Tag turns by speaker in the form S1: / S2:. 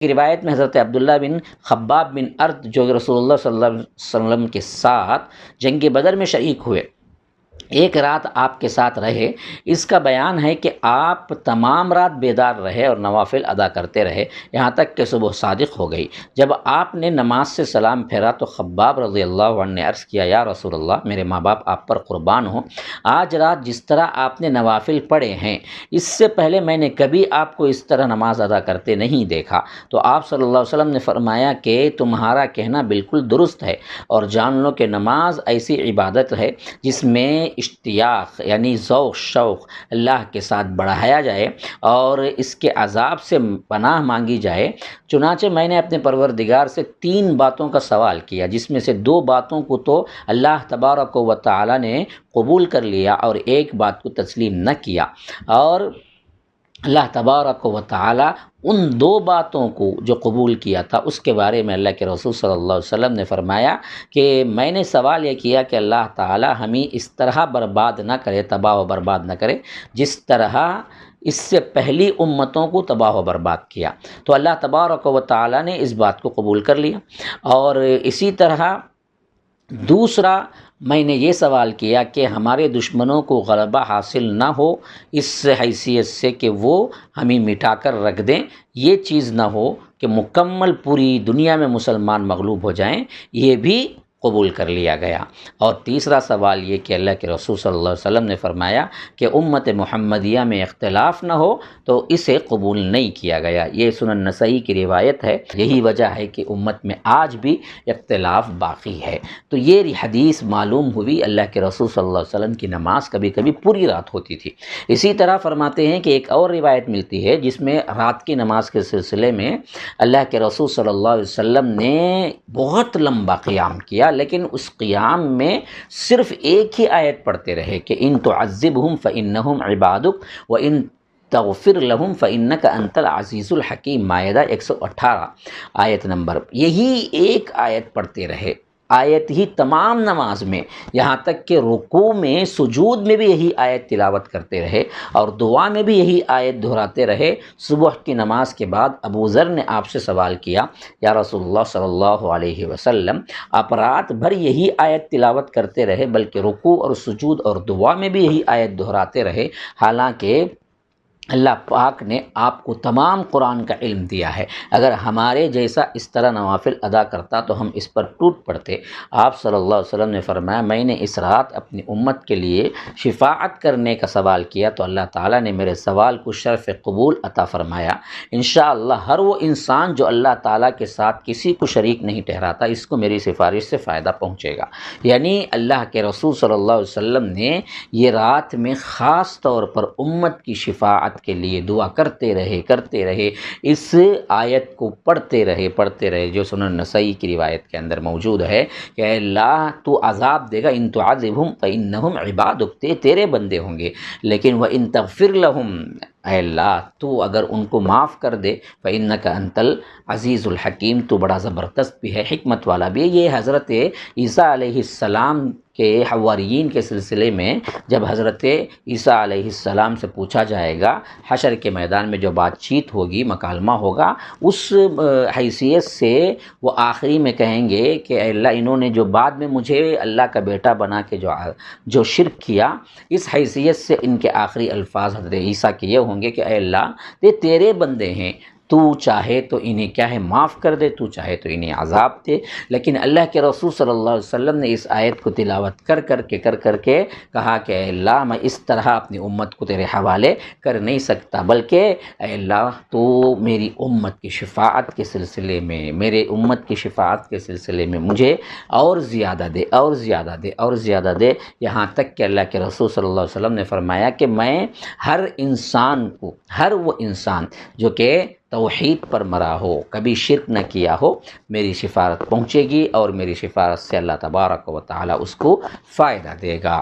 S1: کی روایت میں حضرت عبداللہ بن خباب بن ارد جو رسول اللہ صلی اللہ علیہ وسلم کے ساتھ جنگ بدر میں شریک ہوئے، ایک رات آپ کے ساتھ رہے، اس کا بیان ہے کہ آپ تمام رات بیدار رہے اور نوافل ادا کرتے رہے یہاں تک کہ صبح صادق ہو گئی۔ جب آپ نے نماز سے سلام پھیرا تو خباب رضی اللہ عنہ نے عرض کیا، یا رسول اللہ، میرے ماں باپ آپ پر قربان ہوں، آج رات جس طرح آپ نے نوافل پڑھے ہیں اس سے پہلے میں نے کبھی آپ کو اس طرح نماز ادا کرتے نہیں دیکھا۔ تو آپ صلی اللہ علیہ وسلم نے فرمایا کہ تمہارا کہنا بالکل درست ہے، اور جان لو کہ نماز ایسی عبادت ہے جس میں اشتیاق یعنی ذوق شوق اللہ کے ساتھ بڑھایا جائے اور اس کے عذاب سے پناہ مانگی جائے۔ چنانچہ میں نے اپنے پروردگار سے 3 باتوں کا سوال کیا، جس میں سے 2 باتوں کو تو اللہ تبارک و تعالی نے قبول کر لیا اور ایک بات کو تسلیم نہ کیا، اور اللہ تبارک و تعالی ان 2 باتوں کو جو قبول کیا تھا اس کے بارے میں اللہ کے رسول صلی اللہ علیہ وسلم نے فرمایا کہ میں نے سوال یہ کیا کہ اللہ تعالی ہمیں اس طرح برباد نہ کرے، تباہ و برباد نہ کرے جس طرح اس سے پہلی امتوں کو تباہ و برباد کیا۔ تو اللہ تبارک و تعالی نے اس بات کو قبول کر لیا، اور اسی طرح دوسرا میں نے یہ سوال کیا کہ ہمارے دشمنوں کو غلبہ حاصل نہ ہو اس حیثیت سے کہ وہ ہمیں مٹا کر رکھ دیں، یہ چیز نہ ہو کہ مکمل پوری دنیا میں مسلمان مغلوب ہو جائیں، یہ بھی قبول کر لیا گیا۔ اور تیسرا سوال یہ کہ اللہ کے رسول صلی اللہ علیہ وسلم نے فرمایا کہ امت محمدیہ میں اختلاف نہ ہو تو اسے قبول نہیں کیا گیا۔ یہ سنن نسائی کی روایت ہے۔ یہی وجہ ہے کہ امت میں آج بھی اختلاف باقی ہے۔ تو یہ حدیث معلوم ہوئی اللہ کے رسول صلی اللہ علیہ وسلم کی نماز کبھی کبھی پوری رات ہوتی تھی۔ اسی طرح فرماتے ہیں کہ ایک اور روایت ملتی ہے جس میں رات کی نماز کے سلسلے میں اللہ کے رسول صلی اللہ علیہ وسلم نے بہت لمبا قیام کیا، لیکن اس قیام میں صرف ایک ہی آیت پڑھتے رہے کہ ان تعذبہم فانہم عبادک وان تغفر لہم فانک انت العزیز الحکیم، مائدہ 118 آیت نمبر، یہی ایک آیت پڑھتے رہے، آیت ہی تمام نماز میں، یہاں تک کہ رکوع میں سجود میں بھی یہی آیت تلاوت کرتے رہے اور دعا میں بھی یہی آیت دہراتے رہے۔ صبح کی نماز کے بعد ابو ذر نے آپ سے سوال کیا، یا رسول اللہ صلی اللہ علیہ وسلم، آپ رات بھر یہی آیت تلاوت کرتے رہے بلکہ رکوع اور سجود اور دعا میں بھی یہی آیت دہراتے رہے، حالانکہ اللہ پاک نے آپ کو تمام قرآن کا علم دیا ہے، اگر ہمارے جیسا اس طرح نوافل ادا کرتا تو ہم اس پر ٹوٹ پڑتے۔ آپ صلی اللہ علیہ وسلم نے فرمایا، میں نے اس رات اپنی امت کے لیے شفاعت کرنے کا سوال کیا تو اللہ تعالیٰ نے میرے سوال کو شرف قبول عطا فرمایا۔ انشاءاللہ ہر وہ انسان جو اللہ تعالیٰ کے ساتھ کسی کو شریک نہیں ٹھہراتا، اس کو میری سفارش سے فائدہ پہنچے گا۔ یعنی اللہ کے رسول صلی اللہ علیہ وسلم نے یہ رات میں خاص طور پر امت کی شفاعت کے لیے دعا کرتے رہے، اس آیت کو پڑھتے رہے جو سنن نسائی کی روایت کے اندر موجود ہے کہ اے اللہ تو عذاب دے گا، ان تعذبہم فانہم عبادک، تیرے بندے ہوں گے، لیکن وان تغفر لہم، اے اللہ تو اگر ان کو معاف کر دے، فانک انت العزیز الحکیم، تو بڑا زبردست بھی ہے، حکمت والا بھی ہے۔ یہ حضرت عیسیٰ علیہ السلام کے حواریین کے سلسلے میں جب حضرت عیسیٰ علیہ السلام سے پوچھا جائے گا، حشر کے میدان میں جو بات چیت ہوگی، مکالمہ ہوگا، اس حیثیت سے وہ آخری میں کہیں گے کہ اے اللہ انہوں نے جو بعد میں مجھے اللہ کا بیٹا بنا کے جو شرک کیا، اس حیثیت سے ان کے آخری الفاظ حضرت عیسیٰ کے یہ ہوں گے کہ اے اللہ یہ تیرے بندے ہیں، تو چاہے تو انہیں کیا ہے معاف کر دے، تو چاہے تو انہیں عذاب دے۔ لیکن اللہ کے رسول صلی اللہ علیہ وسلم نے اس آیت کو تلاوت کر کر کے کہا کہ اے اللہ میں اس طرح اپنی امت کو تیرے حوالے کر نہیں سکتا، بلکہ اے اللہ تو میری امت کی شفاعت کے سلسلے میں، میرے امت کی شفاعت کے سلسلے میں مجھے اور زیادہ دے، یہاں تک کہ اللہ کے رسول صلی اللہ علیہ وسلم نے فرمایا کہ میں ہر انسان کو، ہر وہ انسان جو کہ توحید پر مرا ہو، کبھی شرک نہ کیا ہو، میری شفاعت پہنچے گی اور میری شفاعت سے اللہ تبارک و تعالی اس کو فائدہ دے گا۔